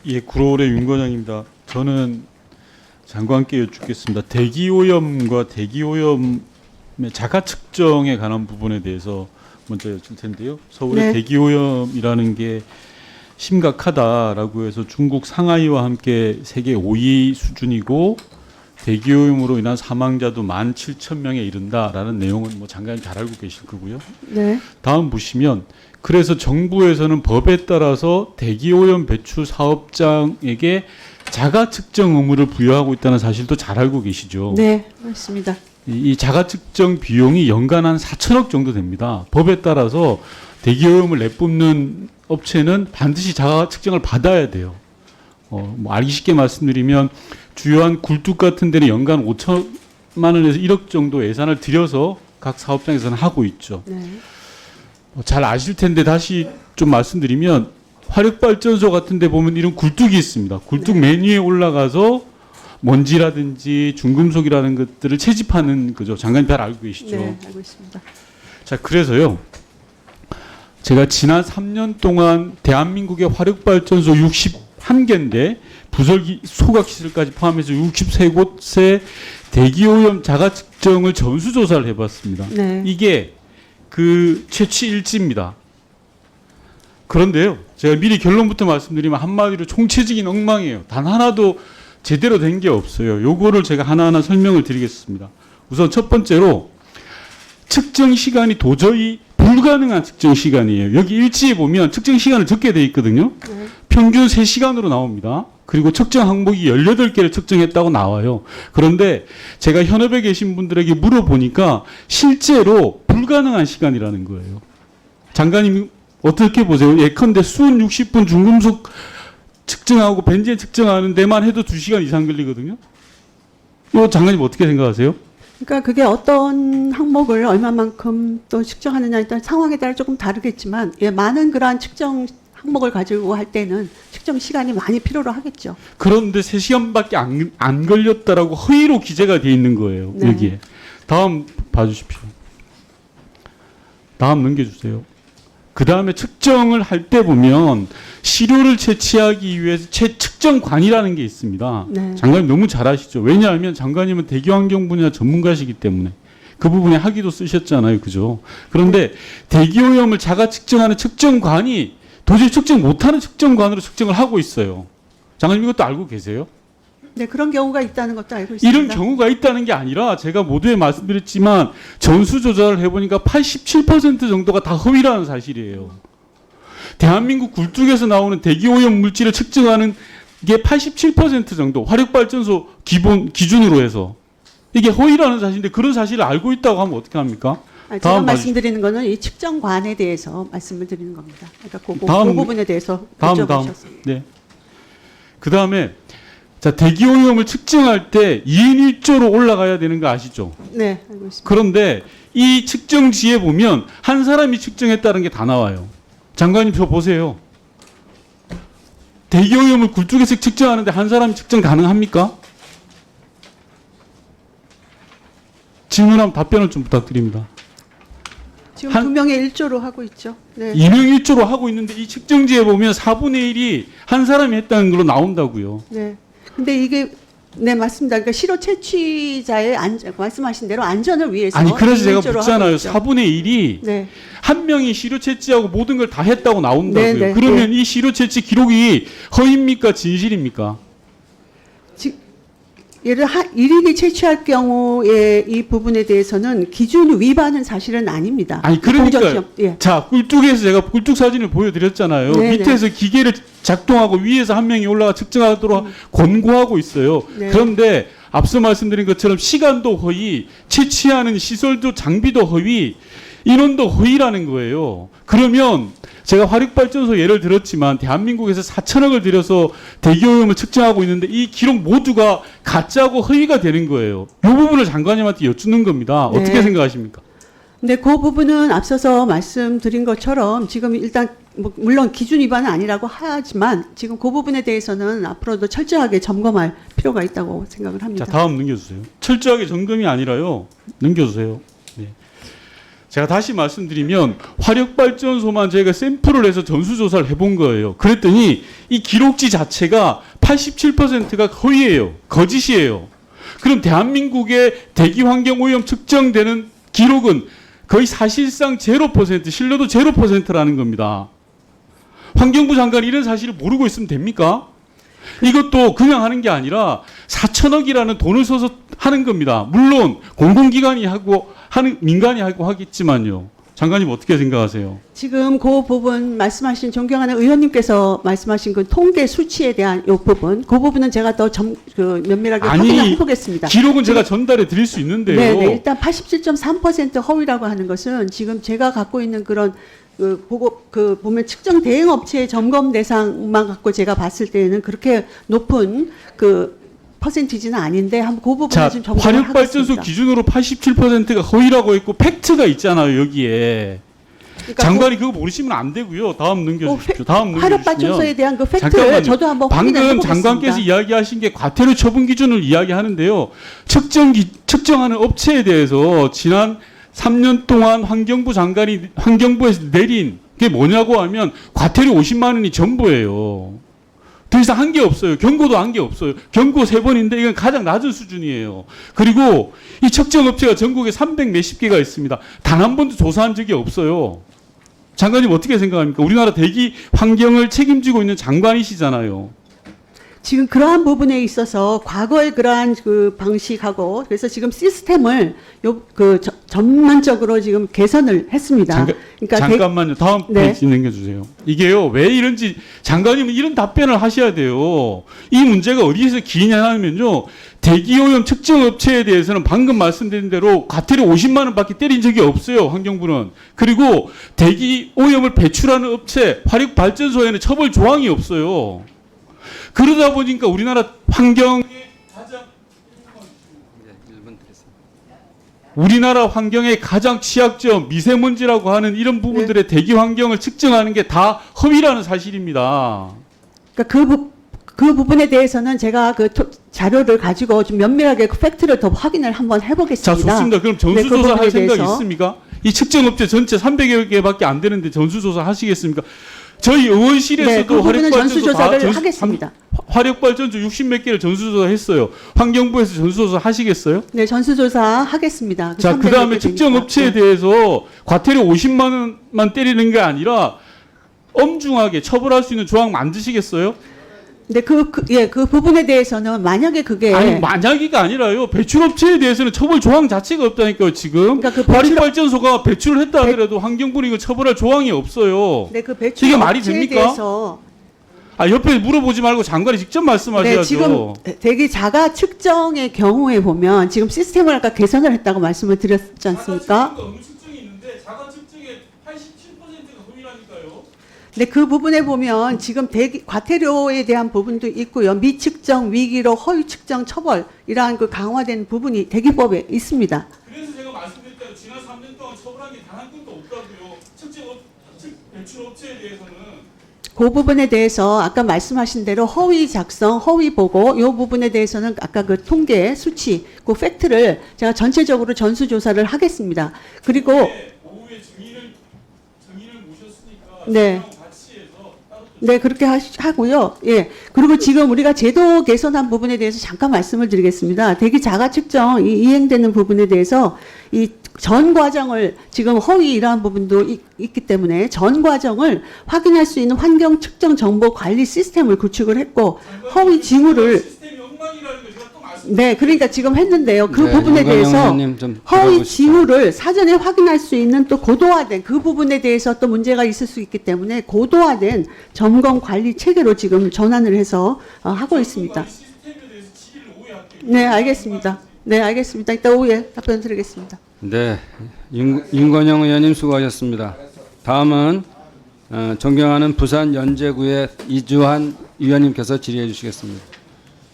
예, 구로울의 윤 과장입니다. 저는 장관께 여쭙겠습니다. 대기오염과 대기오염의 자가 측정에 관한 부분에 대해서 먼저 여쭐 텐데요. 서울의 네. 대기오염이라는 게 심각하다라고 해서 중국 상하이와 함께 세계 5위 수준이고 대기오염으로 인한 사망자도 17,000명에 이른다라는 내용은 뭐 장관님 잘 알고 계실 거고요. 네. 다음 보시면 그래서 정부에서는 법에 따라서 대기오염 배출 사업장에게 자가 측정 의무를 부여하고 있다는 사실도 잘 알고 계시죠. 네, 맞습니다. 이 자가 측정 비용이 연간 한 4천억 정도 됩니다. 법에 따라서 대기오염을 내뿜는 업체는 반드시 자가 측정을 받아야 돼요. 뭐 알기 쉽게 말씀드리면 주요한 굴뚝 같은 데는 연간 5천만 원에서 1억 정도 예산을 들여서 각 사업장에서는 하고 있죠. 네. 잘 아실 텐데 다시 좀 말씀드리면 화력발전소 같은 데 보면 이런 굴뚝이 있습니다. 굴뚝 맨 위에 올라가서 먼지라든지 중금속이라는 것들을 채집하는 거죠. 장관님 잘 알고 계시죠? 네, 알고 있습니다. 자, 그래서요. 제가 지난 3년 동안 대한민국의 화력발전소 61개인데 부설기 소각시설까지 포함해서 63곳의 대기오염 자가 측정을 전수조사를 해봤습니다. 네. 이게 그 최치일지입니다. 그런데요, 제가 미리 결론부터 말씀드리면 한마디로 총체적인 엉망이에요. 단 하나도 제대로 된 게 없어요. 요거를 제가 하나하나 설명을 드리겠습니다. 우선 첫 번째로 측정 시간이 도저히 불가능한 측정 시간이에요. 여기 일지에 보면 측정 시간을 적게 돼 있거든요. 네. 평균 3시간으로 나옵니다. 그리고 측정 항목이 18개를 측정했다고 나와요. 그런데 제가 현업에 계신 분들에게 물어보니까 실제로 불가능한 시간이라는 거예요. 장관님 어떻게 보세요? 예컨대 수은 60분 중금속 측정하고 벤젠 측정하는 데만 해도 2시간 이상 걸리거든요. 이거 장관님 어떻게 생각하세요? 그러니까 그게 어떤 항목을 얼마만큼 또 측정하느냐에 따라 상황에 따라 조금 다르겠지만, 예, 많은 그러한 측정 항목을 가지고 할 때는 측정 시간이 많이 필요로 하겠죠. 그런데 3시간밖에 안 걸렸다라고 허위로 기재가 돼 있는 거예요. 네. 여기에. 다음 봐주십시오. 다음 넘겨주세요. 그 다음에 측정을 할 때 보면 시료를 채취하기 위해서 채측정관이라는 게 있습니다. 네. 장관님 너무 잘 아시죠? 왜냐하면 장관님은 대기환경 분야 전문가시기 때문에 그 부분에 학위도 쓰셨잖아요. 그죠? 그런데 대기오염을 자가 측정하는 측정관이 도저히 측정 못하는 측정관으로 측정을 하고 있어요. 장관님 이것도 알고 계세요? 네, 그런 경우가 있다는 것도 알고 있습니다. 이런 경우가 있다는 게 아니라 제가 모두에 말씀드렸지만 전수조사를 해보니까 87% 정도가 다 허위라는 사실이에요. 대한민국 굴뚝에서 나오는 대기오염 물질을 측정하는 게 87% 정도 화력발전소 기준으로 해서 이게 허위라는 사실인데 그런 사실을 알고 있다고 하면 어떻게 합니까? 제가 다음 말씀드리는 거는 이 측정관에 대해서 말씀을 드리는 겁니다. 그러니까 그 다음, 부분에 대해서 다음. 여쭤보셨습니다. 네. 그 다음에 자, 대기오염을 측정할 때 2인 1조로 올라가야 되는 거 아시죠? 네, 알고 있습니다. 그런데 이 측정지에 보면 한 사람이 측정했다는 게 다 나와요. 장관님 저 보세요. 대기오염을 굴뚝에서 측정하는데 한 사람이 측정 가능합니까? 질문하면 답변을 좀 부탁드립니다. 지금 한- 2명의 1조로 하고 있죠. 네. 2명 1조로 하고 있는데 이 측정지에 보면 4분의 1이 한 사람이 했다는 걸로 나온다고요. 네. 근데 이게 네, 맞습니다. 그러니까 시료 채취자의 말씀하신 대로 안전을 위해서 아니 그래서 제가 2인 1조로 묻잖아요. 하고 있죠. 4분의 1이 네. 한 명이 시료 채취하고 모든 걸 다 했다고 나온다고요. 네, 네, 그러면 이 시료 채취 기록이 허위입니까? 진실입니까? 예를 1인이 채취할 경우에 이 부분에 대해서는 기준 위반은 사실은 아닙니다. 아니 그러니까 공정시험, 예. 자 굴뚝에서 제가 굴뚝 사진을 보여드렸잖아요. 네, 밑에서 기계를 작동하고 위에서 한 명이 올라가 측정하도록 권고하고 있어요. 네. 그런데 앞서 말씀드린 것처럼 시간도 허위, 채취하는 시설도 장비도 허위, 인원도 허위라는 거예요. 그러면 제가 화력발전소 예를 들었지만 대한민국에서 4천억을 들여서 대기오염을 측정하고 있는데 이 기록 모두가 가짜고 허위가 되는 거예요. 이 부분을 장관님한테 여쭙는 겁니다. 네. 어떻게 생각하십니까? 근데 그 부분은 앞서서 말씀드린 것처럼 지금 일단 뭐 물론 기준 위반은 아니라고 하지만 지금 그 부분에 대해서는 앞으로도 철저하게 점검할 필요가 있다고 생각을 합니다. 자, 다음 넘겨주세요. 철저하게 점검이 아니라요. 넘겨주세요. 네. 제가 다시 말씀드리면 화력발전소만 저희가 샘플을 해서 전수조사를 해본 거예요. 그랬더니 이 기록지 자체가 87%가 허위예요. 거짓이에요. 그럼 대한민국의 대기환경오염 측정되는 기록은 거의 사실상 0%, 신뢰도 0%라는 겁니다. 환경부 장관이 이런 사실을 모르고 있으면 됩니까? 이것도 그냥 하는 게 아니라 4천억이라는 돈을 써서 하는 겁니다. 물론 공공기관이 하고 하는 민간이 하고 하겠지만요. 장관님 어떻게 생각하세요? 지금 그 부분 말씀하신 존경하는 의원님께서 말씀하신 그 통계 수치에 대한 이 부분, 그 부분은 제가 더 면밀하게 확인해 보겠습니다. 기록은 제가 전달해 드릴 수 있는데요. 네, 일단 87.3% 허위라고 하는 것은 지금 제가 갖고 있는 그런 보면 측정 대행 업체의 점검 대상만 갖고 제가 봤을 때에는 그렇게 높은 퍼센티지는 아닌데 한번 그 부분을 자, 좀 점검을 화력발전소 하겠습니다. 기준으로 87%가 허위라고 했고 팩트가 있잖아요, 여기에. 그러니까 장관이 그거 모르시면 안 되고요. 다음 넘겨주십시오. 다음 화력발전소에 넘겨주시면. 대한 그 팩트를 잠깐만요. 저도 한번 확인해 방금 보겠습니다. 장관께서 이야기하신 게 과태료 처분 기준을 이야기하는데요. 측정하는 업체에 대해서 지난 3년 동안 환경부 장관이 환경부에서 내린 게 뭐냐고 하면 과태료 50만 원이 전부예요. 더 이상 한 게 없어요. 경고도 한 게 없어요. 경고 3번인데 이건 가장 낮은 수준이에요. 그리고 이 측정업체가 전국에 300 몇십 개가 있습니다. 단 한 번도 조사한 적이 없어요. 장관님 어떻게 생각합니까? 우리나라 대기 환경을 책임지고 있는 장관이시잖아요. 지금 그러한 부분에 있어서 과거의 그러한 그 방식하고 그래서 지금 시스템을 전면적으로 지금 개선을 했습니다. 잠깐만요. 다음 네. 페이지 넘겨주세요. 이게요. 왜 이런지 장관님은 이런 답변을 하셔야 돼요. 이 문제가 어디에서 기이냐 하면요. 대기오염 측정업체에 대해서는 방금 말씀드린 대로 과태료 50만 원밖에 때린 적이 없어요. 환경부는. 그리고 대기오염을 배출하는 업체 화력발전소에는 처벌 조항이 없어요. 그러다 보니까 우리나라 환경의 가장 취약점 미세먼지라고 하는 이런 부분들의 대기 환경을 측정하는 게 다 허위라는 사실입니다. 그러니까 그 부분에 대해서는 제가 자료를 가지고 좀 면밀하게 팩트를 더 확인을 한번 해보겠습니다. 자, 좋습니다. 그럼 전수조사 네, 그 할 생각 대해서. 있습니까? 이 측정업체 전체 300여 개밖에 안 되는데 전수조사 하시겠습니까? 저희 의원실에서도 네, 그 부분은 화력발전소 전수조사를 하겠습니다. 화력발전소 60몇 개를 전수조사 했어요. 환경부에서 전수조사 하시겠어요? 네, 전수조사 하겠습니다. 자, 그 다음에 300개 측정업체에 되니까. 대해서 과태료 50만 원만 때리는 게 아니라 엄중하게 처벌할 수 있는 조항 만드시겠어요? 네, 그 부분에 대해서는 만약에 그게 아니, 만약이가 아니라요. 배출업체에 대해서는 처벌 조항 자체가 없다니까요, 지금. 그러니까 그 화력발전소가 배출을 했다 하더라도 환경부는 이거 처벌할 조항이 없어요. 네, 그 배출 이게 말이 업체에 됩니까? 대해서 옆에 물어보지 말고 장관이 직접 말씀하셔야죠. 네, 지금 대기 자가 측정의 경우에 보면 지금 시스템을 아까 개선을 했다고 말씀을 드렸지 않습니까? 어느 측정이 있는데 자가 측정의 87%가 허위라니까요. 네, 그 부분에 보면 지금 과태료에 대한 부분도 있고요. 미측정, 위기로 허위 측정 처벌 이러한 그 강화된 부분이 대기법에 있습니다. 그래서 제가 말씀드린 대로 지난 3년 동안 처벌한 게 단 한 건도 없다고요. 배출업체에 대해서는. 그 부분에 대해서 아까 말씀하신 대로 허위 작성, 허위 보고 이 부분에 대해서는 아까 그 통계 수치, 그 팩트를 제가 전체적으로 전수조사를 하겠습니다. 그리고 오후에 증인을 모셨으니까 네. 같이 해서 따로 네, 그렇게 하고요. 예. 그리고 지금 우리가 제도 개선한 부분에 대해서 잠깐 말씀을 드리겠습니다. 대기 자가 측정 이행되는 부분에 대해서 이 전 과정을 지금 허위 이러한 부분도 있기 때문에 전 과정을 확인할 수 있는 환경 측정 정보 관리 시스템을 구축을 했고 허위 징후를 시스템이 엉망이라는 거 제가 또 네, 그러니까 지금 했는데요. 그 네, 부분에 윤건영 대해서 의원님 좀 허위 들어보시죠. 징후를 사전에 확인할 수 있는 또 고도화된 그 부분에 대해서 또 문제가 있을 수 있기 때문에 고도화된 점검 관리 체계로 지금 전환을 해서 하고 있습니다. 시스템에 대해서 질의를 오해할게요. 네, 알겠습니다. 네, 알겠습니다. 이따 오후에 답변 드리겠습니다. 네, 윤건영 의원님 수고하셨습니다. 다음은 존경하는 부산 연제구의 이주환 의원님께서 질의해 주시겠습니다.